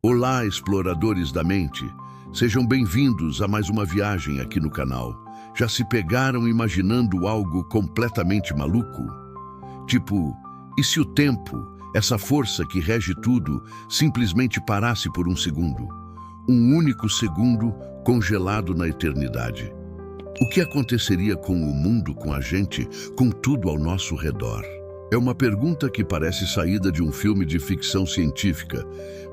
Olá, exploradores da mente. Sejam bem-vindos a mais uma viagem aqui no canal. Já se pegaram imaginando algo completamente maluco? Tipo, e se o tempo, essa força que rege tudo, simplesmente parasse por um segundo? Um único segundo congelado na eternidade. O que aconteceria com o mundo, com a gente, com tudo ao nosso redor? É uma pergunta que parece saída de um filme de ficção científica,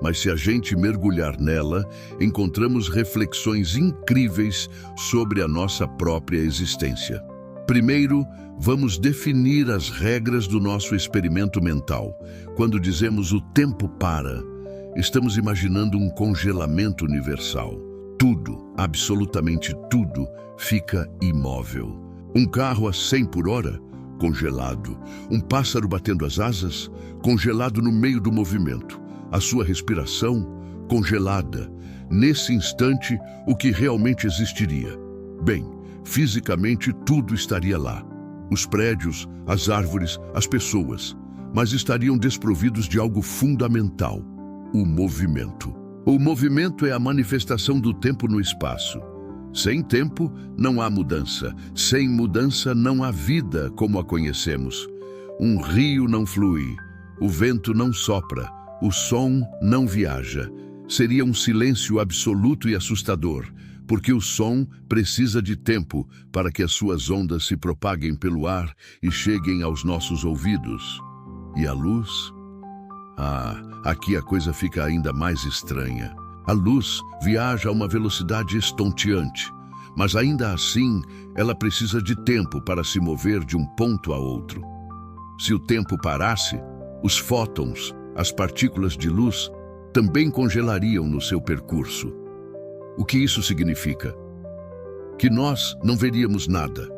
mas se a gente mergulhar nela, encontramos reflexões incríveis sobre a nossa própria existência. Primeiro, vamos definir as regras do nosso experimento mental. Quando dizemos o tempo para, estamos imaginando um congelamento universal. Tudo, absolutamente tudo, fica imóvel. Um carro a 100 por hora? Congelado. Um pássaro batendo as asas? Congelado no meio do movimento. A sua respiração? Congelada. Nesse instante, o que realmente existiria? Bem, fisicamente tudo estaria lá. Os prédios, as árvores, as pessoas. Mas estariam desprovidos de algo fundamental: o movimento. O movimento é a manifestação do tempo no espaço. Sem tempo, não há mudança. Sem mudança, não há vida como a conhecemos. Um rio não flui, o vento não sopra, o som não viaja. Seria um silêncio absoluto e assustador, porque o som precisa de tempo para que as suas ondas se propaguem pelo ar e cheguem aos nossos ouvidos. E a luz? Aqui a coisa fica ainda mais estranha. A luz viaja a uma velocidade estonteante, mas ainda assim ela precisa de tempo para se mover de um ponto a outro. Se o tempo parasse, os fótons, as partículas de luz, também congelariam no seu percurso. O que isso significa? Que nós não veríamos nada.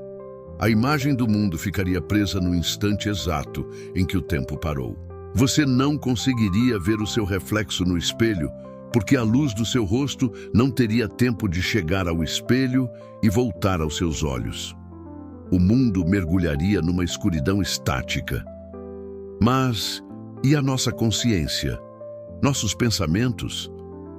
A imagem do mundo ficaria presa no instante exato em que o tempo parou. Você não conseguiria ver o seu reflexo no espelho, porque a luz do seu rosto não teria tempo de chegar ao espelho e voltar aos seus olhos. O mundo mergulharia numa escuridão estática. Mas, e a nossa consciência? Nossos pensamentos?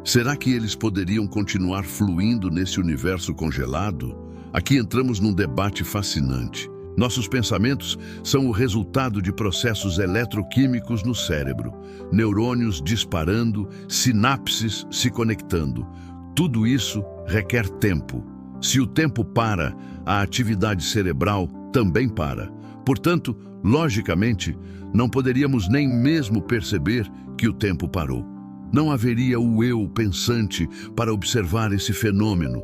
Será que eles poderiam continuar fluindo nesse universo congelado? Aqui entramos num debate fascinante. Nossos pensamentos são o resultado de processos eletroquímicos no cérebro, neurônios disparando, sinapses se conectando. Tudo isso requer tempo. Se o tempo para, a atividade cerebral também para. Portanto, logicamente, não poderíamos nem mesmo perceber que o tempo parou. Não haveria o eu pensante para observar esse fenômeno.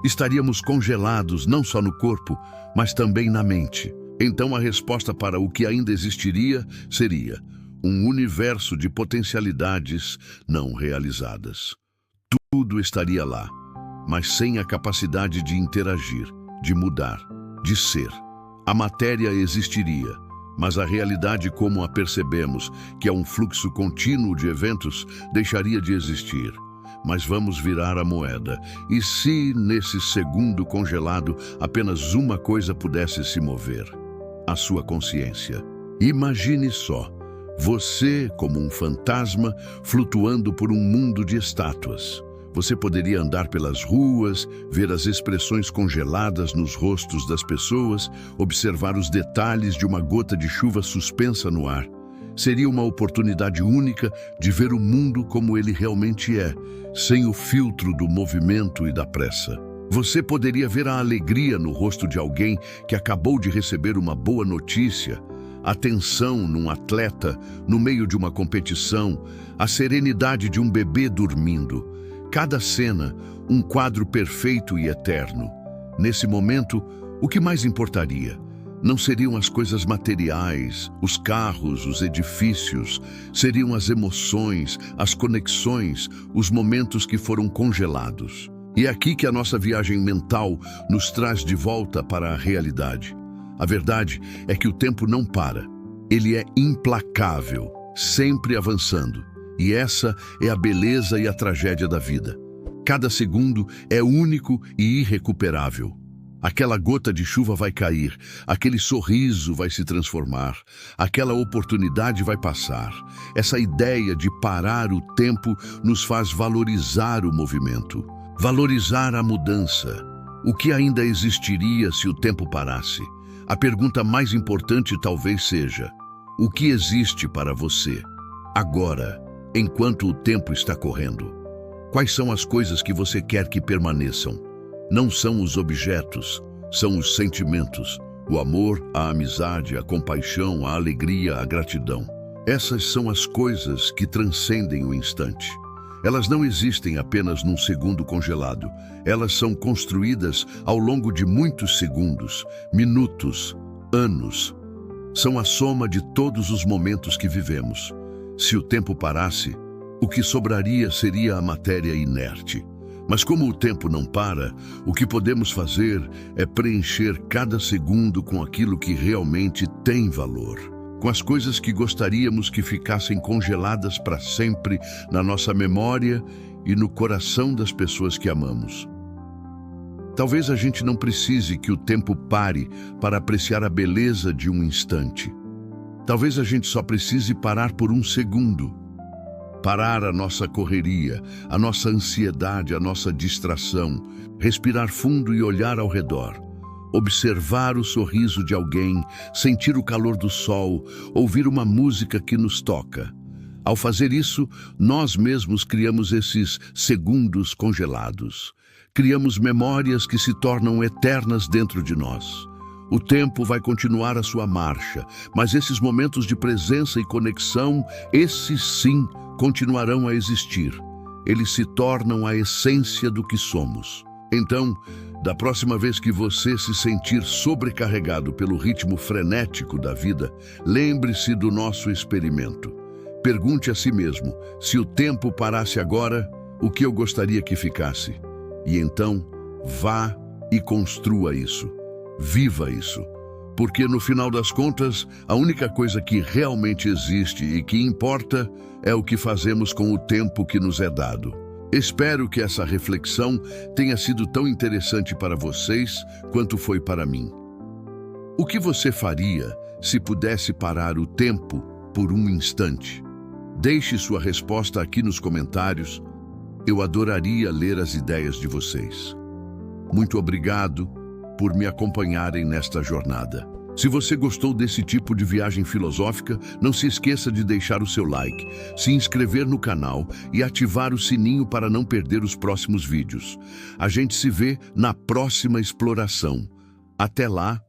Estaríamos congelados não só no corpo, mas também na mente. Então a resposta para o que ainda existiria seria um universo de potencialidades não realizadas. Tudo estaria lá, mas sem a capacidade de interagir, de mudar, de ser. A matéria existiria, mas a realidade como a percebemos, que é um fluxo contínuo de eventos, deixaria de existir. Mas vamos virar a moeda. E se, nesse segundo congelado, apenas uma coisa pudesse se mover? A sua consciência. Imagine só, você como um fantasma flutuando por um mundo de estátuas. Você poderia andar pelas ruas, ver as expressões congeladas nos rostos das pessoas, observar os detalhes de uma gota de chuva suspensa no ar. Seria uma oportunidade única de ver o mundo como ele realmente é, sem o filtro do movimento e da pressa. Você poderia ver a alegria no rosto de alguém que acabou de receber uma boa notícia, a tensão num atleta no meio de uma competição, a serenidade de um bebê dormindo. Cada cena, um quadro perfeito e eterno. Nesse momento, o que mais importaria? Não seriam as coisas materiais, os carros, os edifícios, seriam as emoções, as conexões, os momentos que foram congelados. E é aqui que a nossa viagem mental nos traz de volta para a realidade. A verdade é que o tempo não para. Ele é implacável, sempre avançando. E essa é a beleza e a tragédia da vida. Cada segundo é único e irrecuperável. Aquela gota de chuva vai cair, aquele sorriso vai se transformar, aquela oportunidade vai passar. Essa ideia de parar o tempo nos faz valorizar o movimento, valorizar a mudança. O que ainda existiria se o tempo parasse? A pergunta mais importante talvez seja: o que existe para você agora, enquanto o tempo está correndo? Quais são as coisas que você quer que permaneçam? Não são os objetos, são os sentimentos, o amor, a amizade, a compaixão, a alegria, a gratidão. Essas são as coisas que transcendem o instante. Elas não existem apenas num segundo congelado. Elas são construídas ao longo de muitos segundos, minutos, anos. São a soma de todos os momentos que vivemos. Se o tempo parasse, o que sobraria seria a matéria inerte. Mas como o tempo não para, o que podemos fazer é preencher cada segundo com aquilo que realmente tem valor, com as coisas que gostaríamos que ficassem congeladas para sempre na nossa memória e no coração das pessoas que amamos. Talvez a gente não precise que o tempo pare para apreciar a beleza de um instante. Talvez a gente só precise parar por um segundo. Parar a nossa correria, a nossa ansiedade, a nossa distração, respirar fundo e olhar ao redor. Observar o sorriso de alguém, sentir o calor do sol, ouvir uma música que nos toca. Ao fazer isso, nós mesmos criamos esses segundos congelados. Criamos memórias que se tornam eternas dentro de nós. O tempo vai continuar a sua marcha, mas esses momentos de presença e conexão, esses sim, continuarão a existir. Eles se tornam a essência do que somos. Então, da próxima vez que você se sentir sobrecarregado pelo ritmo frenético da vida, lembre-se do nosso experimento. Pergunte a si mesmo: se o tempo parasse agora, o que eu gostaria que ficasse? E então, vá e construa isso. Viva isso. Porque no final das contas, a única coisa que realmente existe e que importa é o que fazemos com o tempo que nos é dado. Espero que essa reflexão tenha sido tão interessante para vocês quanto foi para mim. O que você faria se pudesse parar o tempo por um instante? Deixe sua resposta aqui nos comentários. Eu adoraria ler as ideias de vocês. Muito obrigado por me acompanharem nesta jornada. Se você gostou desse tipo de viagem filosófica, não se esqueça de deixar o seu like, se inscrever no canal e ativar o sininho para não perder os próximos vídeos. A gente se vê na próxima exploração. Até lá!